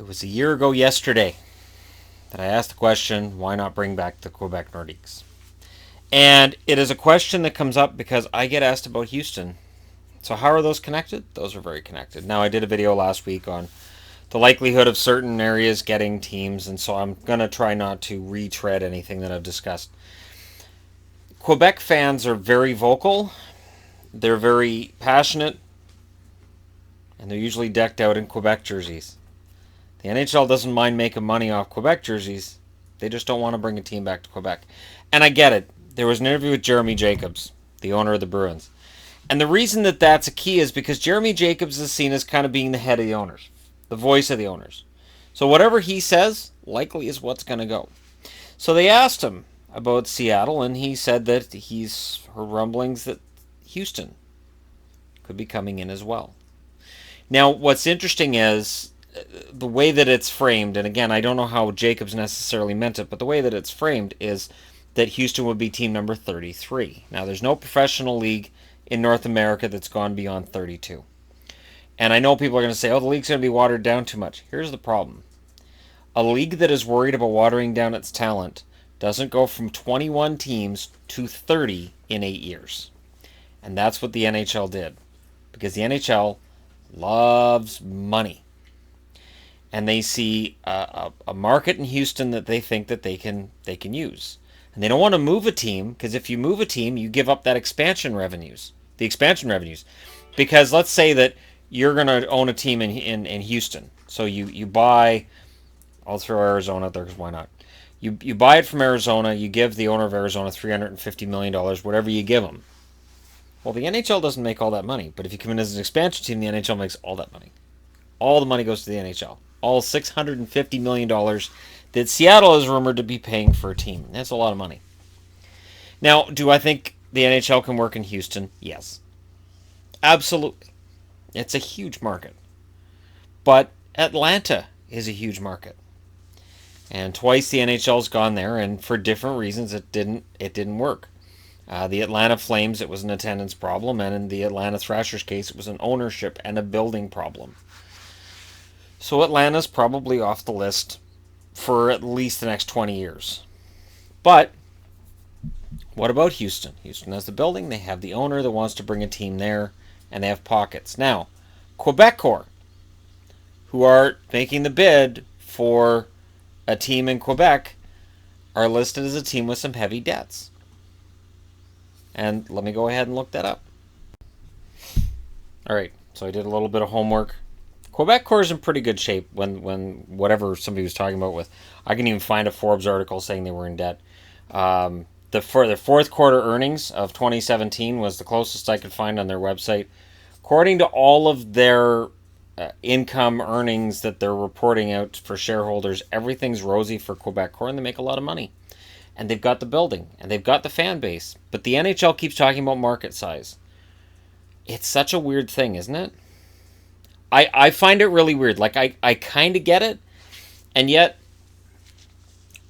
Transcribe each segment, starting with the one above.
It was a year ago yesterday that I asked the question, why not bring back the Quebec Nordiques? And it is a question that comes up because I get asked about Houston. So how are those connected? Those are very connected. Now, I did a video last week on the likelihood of certain areas getting teams, and so I'm going to try not to retread anything that I've discussed. Quebec fans are very vocal. They're very passionate. And they're usually decked out in Quebec jerseys. The NHL doesn't mind making money off Quebec jerseys. They just don't want to bring a team back to Quebec. And I get it. There was an interview with Jeremy Jacobs, the owner of the Bruins. And the reason that that's a key is because Jeremy Jacobs is seen as kind of being the head of the owners, the voice of the owners. So whatever he says, likely is what's going to go. So they asked him about Seattle, and he said that he's heard rumblings that Houston could be coming in as well. Now, what's interesting is the way that it's framed, and again, I don't know how Jacobs necessarily meant it, but the way that it's framed is that Houston would be team number 33. Now, there's no professional league in North America that's gone beyond 32. And I know people are going to say, oh, the league's going to be watered down too much. Here's the problem. A league that is worried about watering down its talent doesn't go from 21 teams to 30 in 8 years. And that's what the NHL did. Because the NHL loves money. And they see a market in Houston that they think that they can use. And they don't want to move a team, because if you move a team, you give up that expansion revenues. The expansion revenues. Because let's say that you're going to own a team in Houston. So you buy, I'll throw Arizona out there because why not? You buy it from Arizona, you give the owner of Arizona $350 million, whatever you give them. Well, the NHL doesn't make all that money, but if you come in as an expansion team, the NHL makes all that money. All the money goes to the NHL. All $650 million that Seattle is rumored to be paying for a team. That's a lot of money. Now, do I think the NHL can work in Houston? Yes. Absolutely. It's a huge market. But Atlanta is a huge market. And twice the NHL's gone there, and for different reasons it didn't work. The Atlanta Flames, it was an attendance problem, and in the Atlanta Thrashers case, it was an ownership and a building problem. So Atlanta's probably off the list for at least the next 20 years. But what about Houston? Houston has the building, they have the owner that wants to bring a team there, and they have pockets. Now, Quebecor, who are making the bid for a team in Quebec, are listed as a team with some heavy debts. And let me go ahead and look that up. Alright, so I did a little bit of homework. Quebecor is in pretty good shape when whatever somebody was talking about with. I can even find a Forbes article saying they were in debt. The fourth quarter earnings of 2017 was the closest I could find on their website. According to all of their income earnings that they're reporting out for shareholders, everything's rosy for Quebecor, and they make a lot of money. And they've got the building, and they've got the fan base. But the NHL keeps talking about market size. It's such a weird thing, isn't it? I find it really weird. Like, I kind of get it, and yet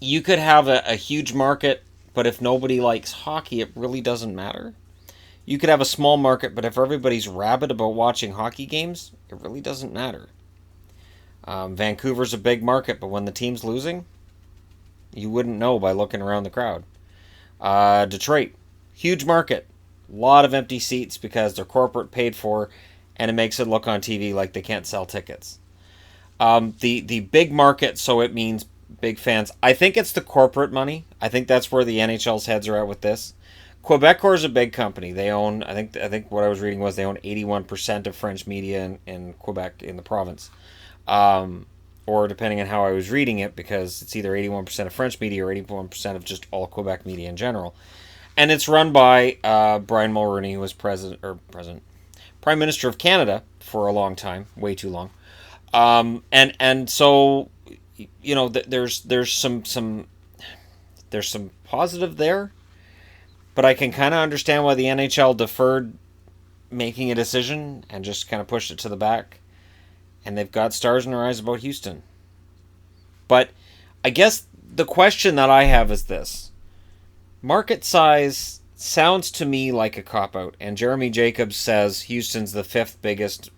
you could have a huge market, but if nobody likes hockey, it really doesn't matter. You could have a small market, but if everybody's rabid about watching hockey games, it really doesn't matter. Vancouver's a big market, but when the team's losing, you wouldn't know by looking around the crowd. Detroit, huge market. A lot of empty seats because they're corporate paid for, and it makes it look on TV like they can't sell tickets. The big market, so it means big fans. I think it's the corporate money. I think that's where the NHL's heads are at with this. Quebecor is a big company. They own, I think what I was reading was they own 81% of French media in Quebec, in the province. Or depending on how I was reading it, because it's either 81% of French media or 81% of just all Quebec media in general. And it's run by Brian Mulroney, who was Prime Minister of Canada for a long time, way too long. And so, you know, there's some positive there, but I can kind of understand why the NHL deferred making a decision and just kind of pushed it to the back. And they've got stars in their eyes about Houston. But I guess the question that I have is this. Market size sounds to me like a cop-out. And Jeremy Jacobs says Houston's the fifth biggest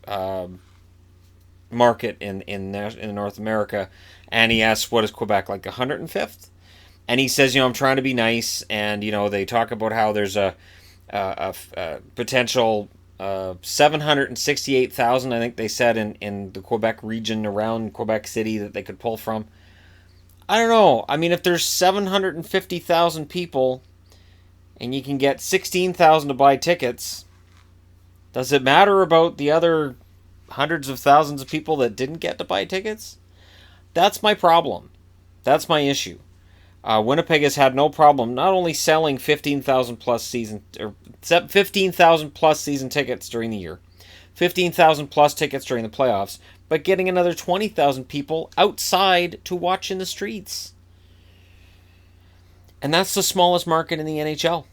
market in North America, and he asks, what is Quebec, like 105th? And he says, I'm trying to be nice, and they talk about how there's a potential 768,000, I think they said, in the Quebec region around Quebec City that they could pull from. I don't know. I mean, if there's 750,000 people and you can get 16,000 to buy tickets, does it matter about the other hundreds of thousands of people that didn't get to buy tickets? That's my problem. That's my issue. Winnipeg has had no problem not only selling 15,000 plus season tickets during the year, 15,000 plus tickets during the playoffs, but getting another 20,000 people outside to watch in the streets. And that's the smallest market in the NHL.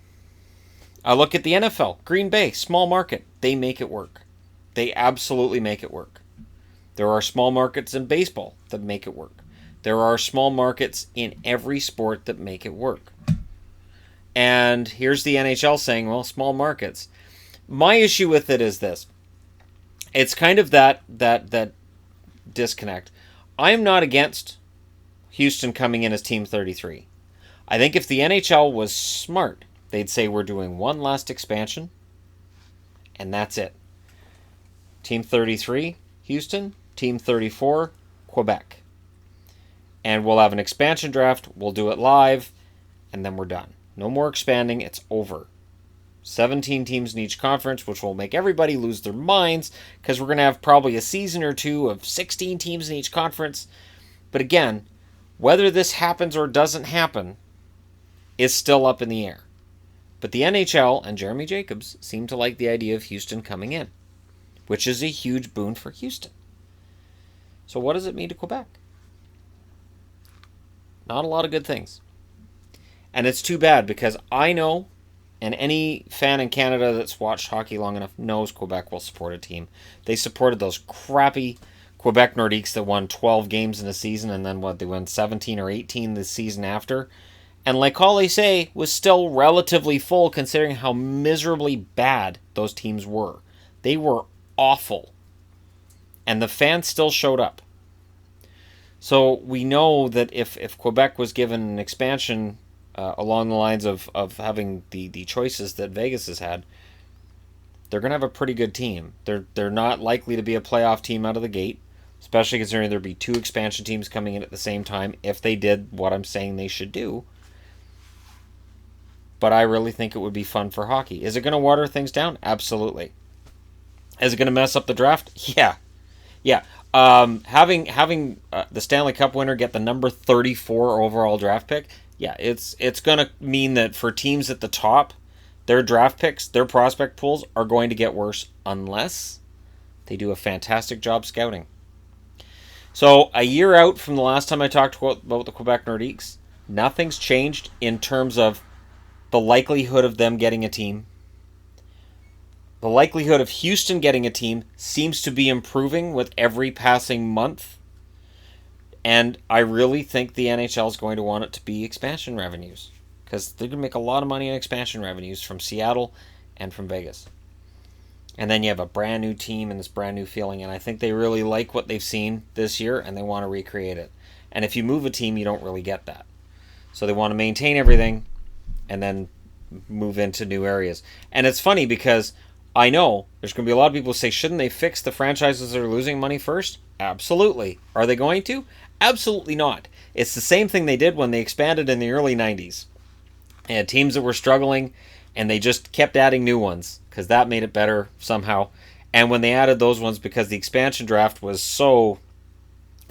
I look at the NFL, Green Bay, small market. They make it work. They absolutely make it work. There are small markets in baseball that make it work. There are small markets in every sport that make it work. And here's the NHL saying, well, small markets. My issue with it is this. It's kind of that disconnect. I am not against Houston coming in as Team 33. I think if the NHL was smart, they'd say we're doing one last expansion, and that's it. Team 33, Houston. Team 34, Quebec. And we'll have an expansion draft. We'll do it live, and then we're done. No more expanding. It's over. 17 teams in each conference, which will make everybody lose their minds because we're going to have probably a season or two of 16 teams in each conference. But again, whether this happens or doesn't happen is still up in the air. But the NHL and Jeremy Jacobs seem to like the idea of Houston coming in, which is a huge boon for Houston. So what does it mean to Quebec? Not a lot of good things. And it's too bad because I know, and any fan in Canada that's watched hockey long enough knows Quebec will support a team. They supported those crappy Quebec Nordiques that won 12 games in a season, and then they won 17 or 18 the season after. And like Ollie say, was still relatively full considering how miserably bad those teams were. They were awful. And the fans still showed up. So we know that if Quebec was given an expansion along the lines of having the choices that Vegas has had, they're going to have a pretty good team. They're not likely to be a playoff team out of the gate, especially considering there'd be two expansion teams coming in at the same time if they did what I'm saying they should do. But I really think it would be fun for hockey. Is it going to water things down? Absolutely. Is it going to mess up the draft? Yeah. Having the Stanley Cup winner get the number 34 overall draft pick, yeah, it's going to mean that for teams at the top, their draft picks, their prospect pools are going to get worse unless they do a fantastic job scouting. So a year out from the last time I talked about the Quebec Nordiques, nothing's changed in terms of the likelihood of them getting a team. The likelihood of Houston getting a team seems to be improving with every passing month. And I really think the NHL is going to want it to be expansion revenues, because they're going to make a lot of money in expansion revenues from Seattle and from Vegas. And then you have a brand new team and this brand new feeling. And I think they really like what they've seen this year and they want to recreate it. And if you move a team, you don't really get that. So they want to maintain everything and then move into new areas. And it's funny because I know there's going to be a lot of people who say, shouldn't they fix the franchises that are losing money first? Absolutely. Are they going to? Absolutely not. It's the same thing they did when they expanded in the early 90s. They had teams that were struggling, and they just kept adding new ones because that made it better somehow. And when they added those ones, because the expansion draft was so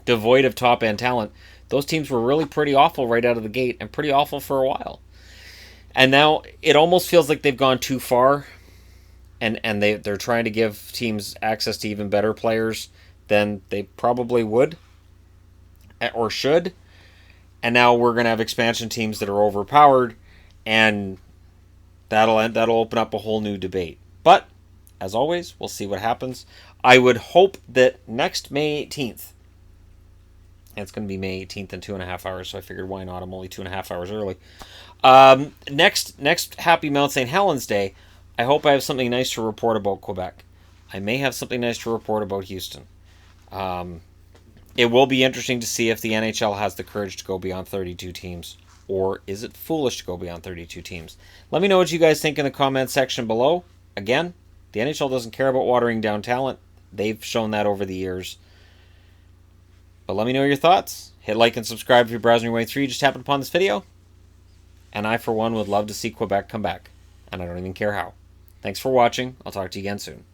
devoid of top-end talent, those teams were really pretty awful right out of the gate and pretty awful for a while. And now it almost feels like they've gone too far, and they're trying to give teams access to even better players than they probably would or should. And now we're going to have expansion teams that are overpowered, and that'll open up a whole new debate. But as always, we'll see what happens. I would hope that next May 18th, and it's going to be May 18th in 2.5 hours, so I figured why not? I'm only 2.5 hours early. Next Happy Mount St. Helens Day, I hope I have something nice to report about Quebec. I may have something nice to report about Houston. It will be interesting to see if the NHL has the courage to go beyond 32 teams, or is it foolish to go beyond 32 teams? Let me know what you guys think in the comments section below. Again, the NHL doesn't care about watering down talent. They've shown that over the years. But let me know your thoughts. Hit like and subscribe if you're browsing your way through. You just happened upon this video. And I, for one, would love to see Quebec come back. And I don't even care how. Thanks for watching. I'll talk to you again soon.